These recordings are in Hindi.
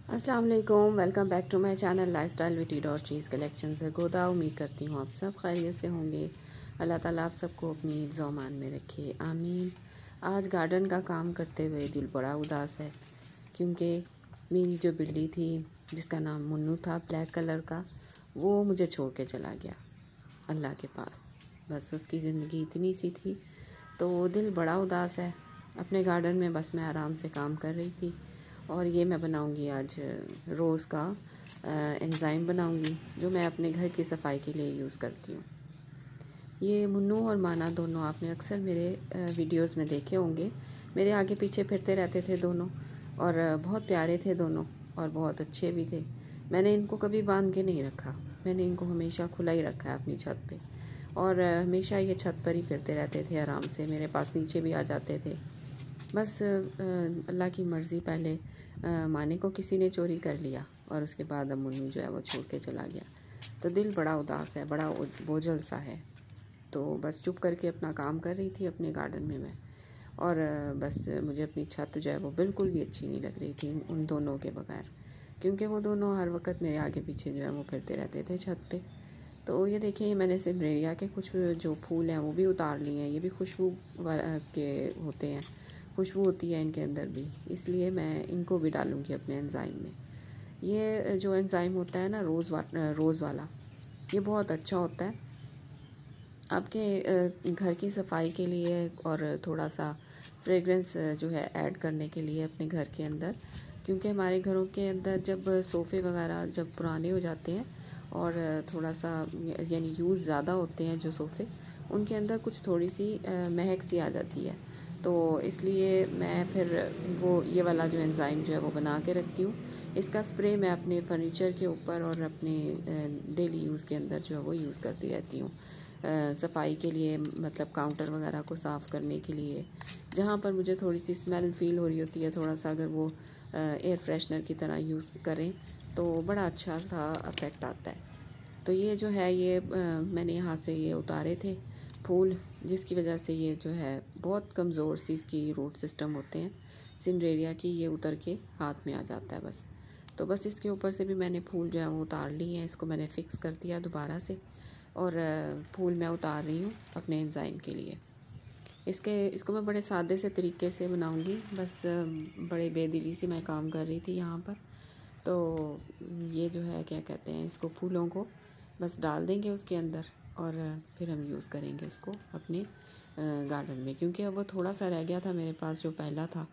अस्सलाम वालेकुम, welcome back to my channel lifestyle with cheese collection से गोदा। उम्मीद करती हूँ आप सब खैरियत से होंगे। अल्लाह ताला आप सबको अपनी हिफ्ज़ व अमान में रखे, आमीन। आज गार्डन का काम करते हुए दिल बड़ा उदास है क्योंकि मेरी जो बिल्ली थी जिसका नाम मुन्नू था, ब्लैक कलर का, वो मुझे छोड़ के चला गया अल्लाह के पास। बस उसकी ज़िंदगी इतनी सी थी तो दिल बड़ा उदास है। अपने गार्डन में बस मैं आराम से काम कर रही थी और ये मैं बनाऊंगी आज रोज़ का एंजाइम बनाऊंगी जो मैं अपने घर की सफाई के लिए यूज़ करती हूँ। ये मुन्नू और माना दोनों आपने अक्सर मेरे वीडियोस में देखे होंगे। मेरे आगे पीछे फिरते रहते थे दोनों और बहुत प्यारे थे दोनों और बहुत अच्छे भी थे। मैंने इनको कभी बांध के नहीं रखा, मैंने इनको हमेशा खुला ही रखा है अपनी छत पे और हमेशा ये छत पर ही फिरते रहते थे आराम से। मेरे पास नीचे भी आ जाते थे। बस अल्लाह की मर्ज़ी, पहले माने को किसी ने चोरी कर लिया और उसके बाद अब मुन्नू जो है वो छोड़ के चला गया। तो दिल बड़ा उदास है, बड़ा बोझल सा है। तो बस चुप करके अपना काम कर रही थी अपने गार्डन में मैं। और बस मुझे अपनी छत जो है वो बिल्कुल भी अच्छी नहीं लग रही थी उन दोनों के बगैर, क्योंकि वो दोनों हर वक्त मेरे आगे पीछे जो है वो फिरते रहते थे छत पे। तो ये देखिए, मैंने सिमरेरिया के कुछ जो फूल हैं वो भी उतार लिए हैं। ये भी खुशबू के होते हैं, खुशबू होती है इनके अंदर भी, इसलिए मैं इनको भी डालूँगी अपने एंजाइम में। ये जो एंजाइम होता है ना रोज़ वाला, ये बहुत अच्छा होता है आपके घर की सफाई के लिए और थोड़ा सा फ्रेगरेंस जो है ऐड करने के लिए अपने घर के अंदर। क्योंकि हमारे घरों के अंदर जब सोफ़े वगैरह जब पुराने हो जाते हैं और थोड़ा सा यानी यूज़ ज़्यादा होते हैं जो सोफ़े, उनके अंदर कुछ थोड़ी सी महक सी आ जाती है। तो इसलिए मैं फिर वो ये वाला जो एंजाइम जो है वो बना के रखती हूँ। इसका स्प्रे मैं अपने फर्नीचर के ऊपर और अपने डेली यूज़ के अंदर जो है वो यूज़ करती रहती हूँ। सफाई के लिए, मतलब काउंटर वगैरह को साफ़ करने के लिए, जहाँ पर मुझे थोड़ी सी स्मेल फ़ील हो रही होती है, थोड़ा सा अगर वो एयर फ्रेशनर की तरह यूज़ करें तो बड़ा अच्छा सा इफ़ेक्ट आता है। तो ये जो है ये मैंने यहाँ से ये उतारे थे फूल, जिसकी वजह से ये जो है बहुत कमज़ोर सी इसकी रूट सिस्टम होते हैं सिमरेरिया की, ये उतर के हाथ में आ जाता है बस। तो बस इसके ऊपर से भी मैंने फूल जो है वो उतार लिए हैं। इसको मैंने फ़िक्स कर दिया दोबारा से और फूल मैं उतार रही हूँ अपने एंजाइम के लिए। इसको मैं बड़े सादे से तरीके से बनाऊंगी, बस बड़े बेदिली से मैं काम कर रही थी यहाँ पर। तो ये जो है क्या कहते हैं, इसको फूलों को बस डाल देंगे उसके अंदर और फिर हम यूज़ करेंगे उसको अपने गार्डन में। क्योंकि अब वो थोड़ा सा रह गया था मेरे पास, जो पहला था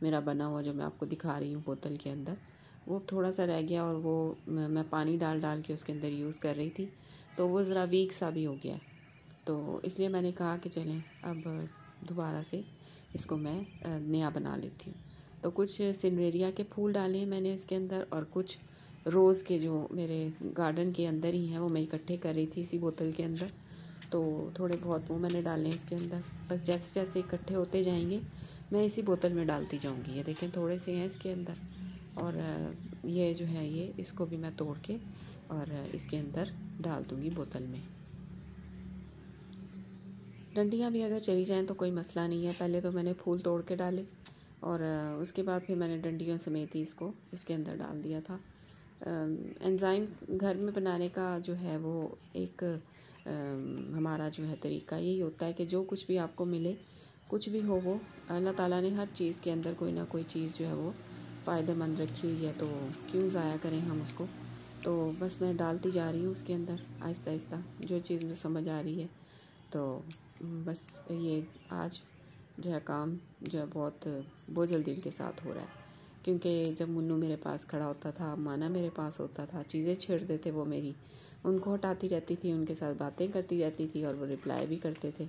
मेरा बना हुआ जो मैं आपको दिखा रही हूँ बोतल के अंदर, वो थोड़ा सा रह गया और वो मैं पानी डाल डाल के उसके अंदर यूज़ कर रही थी, तो वो ज़रा वीक सा भी हो गया। तो इसलिए मैंने कहा कि चलें अब दोबारा से इसको मैं नया बना लेती हूँ। तो कुछ सिनरेरिया के फूल डाले हैं मैंने इसके अंदर और कुछ रोज़ के जो मेरे गार्डन के अंदर ही हैं वो मैं इकट्ठे कर रही थी इसी बोतल के अंदर। तो थोड़े बहुत वो मैंने डाले हैं इसके अंदर। बस जैसे जैसे इकट्ठे होते जाएंगे मैं इसी बोतल में डालती जाऊंगी। ये देखें थोड़े से हैं इसके अंदर और ये जो है ये इसको भी मैं तोड़ के और इसके अंदर डाल दूँगी बोतल में। डंडियाँ भी अगर चली जाएँ तो कोई मसला नहीं है। पहले तो मैंने फूल तोड़ के डाले और उसके बाद फिर मैंने डंडियों समेत ही इसको इसके अंदर डाल दिया था। एंजाइम घर में बनाने का जो है वो एक हमारा जो है तरीका यही होता है कि जो कुछ भी आपको मिले, कुछ भी हो, वो अल्लाह ताला ने हर चीज़ के अंदर कोई ना कोई चीज़ जो है वो फ़ायदेमंद रखी हुई है, तो क्यों ज़ाया करें हम उसको। तो बस मैं डालती जा रही हूँ उसके अंदर आहिस्ता आहिस्ता जो चीज़ मुझे समझ आ रही है। तो बस ये आज जो है काम जो है बहुत बोझल दिल के साथ हो रहा है। क्योंकि जब मुन्नू मेरे पास खड़ा होता था, माना मेरे पास होता था, चीज़ें छेड़ते थे वो मेरी, उनको हटाती रहती थी, उनके साथ बातें करती रहती थी और वो रिप्लाई भी करते थे।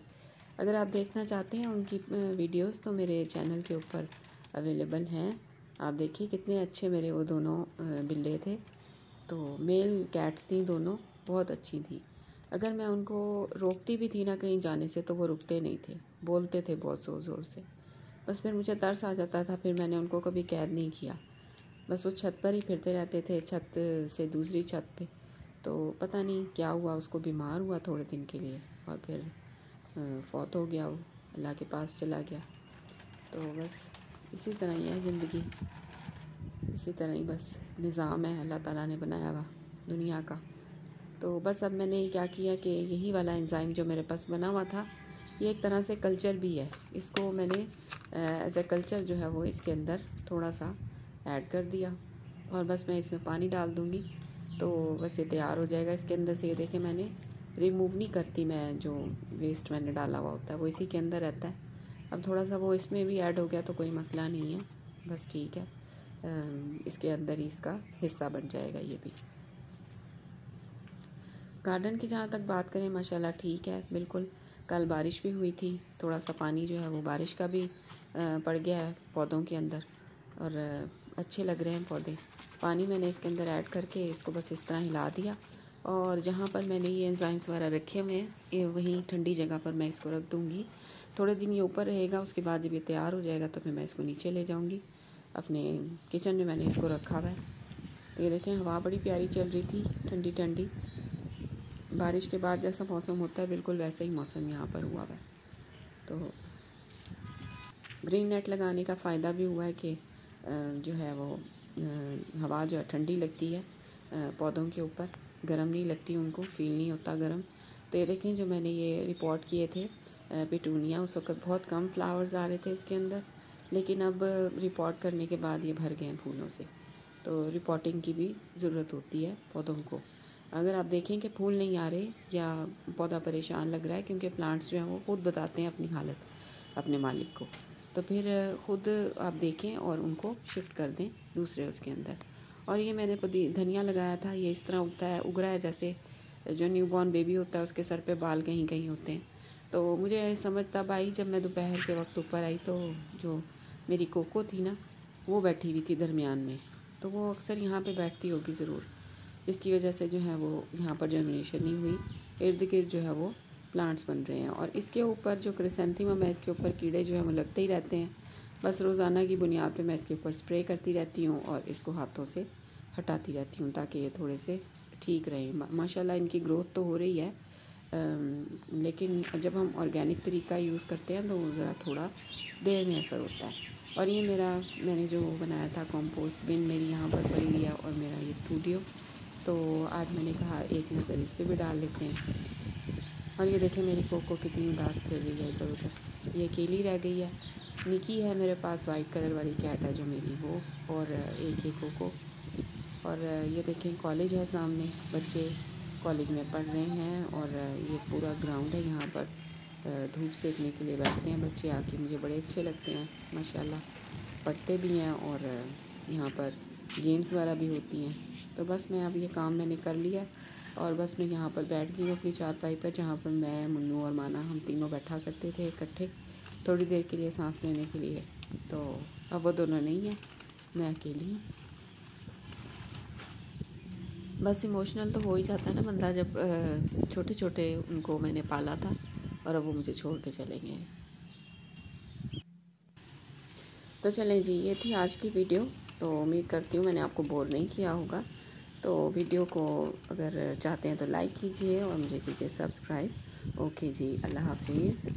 अगर आप देखना चाहते हैं उनकी वीडियोस तो मेरे चैनल के ऊपर अवेलेबल हैं। आप देखिए कितने अच्छे मेरे वो दोनों बिल्ले थे। तो मेल कैट्स थी दोनों, बहुत अच्छी थी। अगर मैं उनको रोकती भी थी ना कहीं जाने से तो वो रुकते नहीं थे, बोलते थे बहुत ज़ोर ज़ोर से। बस फिर मुझे तरस आ जाता था, फिर मैंने उनको कभी कैद नहीं किया। बस वो छत पर ही फिरते रहते थे, छत से दूसरी छत पे। तो पता नहीं क्या हुआ, उसको बीमार हुआ थोड़े दिन के लिए और फिर फौत हो गया, वो अल्लाह के पास चला गया। तो बस इसी तरह ही है ज़िंदगी। इसी तरह ही बस निज़ाम है अल्लाह ताला ने बनाया हुआ दुनिया का। तो बस अब मैंने क्या किया कि यही वाला एंजाइम जो मेरे पास बना हुआ था, ये एक तरह से कल्चर भी है, इसको मैंने एज ए कल्चर जो है वो इसके अंदर थोड़ा सा ऐड कर दिया और बस मैं इसमें पानी डाल दूँगी तो बस ये तैयार हो जाएगा। इसके अंदर से ये देखें मैंने रिमूव नहीं करती, मैं जो वेस्ट मैंने डाला हुआ होता है वो इसी के अंदर रहता है। अब थोड़ा सा वो इसमें भी ऐड हो गया तो कोई मसला नहीं है, बस ठीक है, इसके अंदर ही इसका हिस्सा बन जाएगा ये भी। गार्डन की जहाँ तक बात करें माशाल्लाह ठीक है बिल्कुल। कल बारिश भी हुई थी, थोड़ा सा पानी जो है वो बारिश का भी पड़ गया है पौधों के अंदर और अच्छे लग रहे हैं पौधे। पानी मैंने इसके अंदर ऐड करके इसको बस इस तरह हिला दिया और जहाँ पर मैंने ये एंजाइम्स वगैरह रखे हुए हैं ये वहीं ठंडी जगह पर मैं इसको रख दूँगी। थोड़े दिन ये ऊपर रहेगा, उसके बाद जब ये तैयार हो जाएगा तो फिर मैं इसको नीचे ले जाऊँगी। अपने किचन में मैंने इसको रखा हुआ है। तो ये देखें हवा बड़ी प्यारी चल रही थी, ठंडी ठंडी, बारिश के बाद जैसा मौसम होता है बिल्कुल वैसा ही मौसम यहाँ पर हुआ है। तो ग्रीन नेट लगाने का फ़ायदा भी हुआ है कि जो है वो हवा जो है ठंडी लगती है पौधों के ऊपर, गर्म नहीं लगती, उनको फील नहीं होता गर्म। तो ये देखें जो मैंने ये रिपोर्ट किए थे पिटूनिया, उस वक्त बहुत कम फ्लावर्स आ रहे थे इसके अंदर, लेकिन अब रिपोर्ट करने के बाद ये भर गए हैं फूलों से। तो रिपोर्टिंग की भी ज़रूरत होती है पौधों को। अगर आप देखें कि फूल नहीं आ रहे या पौधा परेशान लग रहा है, क्योंकि प्लांट्स जो हैं वो खुद बताते हैं अपनी हालत अपने मालिक को, तो फिर ख़ुद आप देखें और उनको शिफ्ट कर दें दूसरे उसके अंदर। और ये मैंने धनिया लगाया था, ये इस तरह उगता है, उग रहा है जैसे जो न्यूबॉर्न बेबी होता है उसके सर पे बाल कहीं कहीं होते हैं। तो मुझे समझ तब आई जब मैं दोपहर के वक्त ऊपर आई तो जो मेरी कोको थी ना वो बैठी हुई थी दरमियान में, तो वो अक्सर यहाँ पे बैठती होगी ज़रूर, जिसकी वजह से जो है वो यहाँ पर जर्मिनेशन नहीं हुई, इर्द गिर्द जो है वो प्लांट्स बन रहे हैं। और इसके ऊपर जो क्रिसेंथेमम है इसके ऊपर कीड़े जो है वो लगते ही रहते हैं। बस रोज़ाना की बुनियाद पे मैं इसके ऊपर स्प्रे करती रहती हूँ और इसको हाथों से हटाती रहती हूँ ताकि ये थोड़े से ठीक रहें। माशाल्लाह इनकी ग्रोथ तो हो रही है, लेकिन जब हम ऑर्गेनिक तरीका यूज़ करते हैं तो ज़रा थोड़ा देर में असर होता है। और ये मैंने जो बनाया था कंपोस्ट बिन मेरी यहाँ पर पड़ी हुई है और मेरा ये स्टूडियो, तो आज मैंने कहा एक नज़र इस पे भी डाल लेते हैं। और ये देखें मेरी कोको कितनी उदास फिर रही है इधर उधर, ये अकेली रह गई है। निकी है मेरे पास, वाइट कलर वाली कैट है जो मेरी, वो, और एक कोको। और ये देखें कॉलेज है सामने, बच्चे कॉलेज में पढ़ रहे हैं और ये पूरा ग्राउंड है, यहाँ पर धूप सेकने के लिए बैठते हैं बच्चे आके, मुझे बड़े अच्छे लगते हैं माशाल्लाह, पढ़ते भी हैं और यहाँ पर गेम्स वगैरह भी होती हैं। तो बस मैं अब ये काम मैंने कर लिया और बस मैं यहाँ पर बैठ गई हूँ अपनी चारपाई पर, जहाँ पर मैं, मुन्नू और माना हम तीनों बैठा करते थे इकट्ठे थोड़ी देर के लिए सांस लेने के लिए। तो अब वो दोनों नहीं है, मैं अकेली हूँ। बस इमोशनल तो हो ही जाता है ना बंदा जब छोटे छोटे उनको मैंने पाला था और अब वो मुझे छोड़ के चले गए। तो चलें जी, ये थी आज की वीडियो। तो उम्मीद करती हूँ मैंने आपको बोर नहीं किया होगा। तो वीडियो को अगर चाहते हैं तो लाइक कीजिए और मुझे कीजिए सब्सक्राइब। ओके जी, अल्लाह हाफिज़।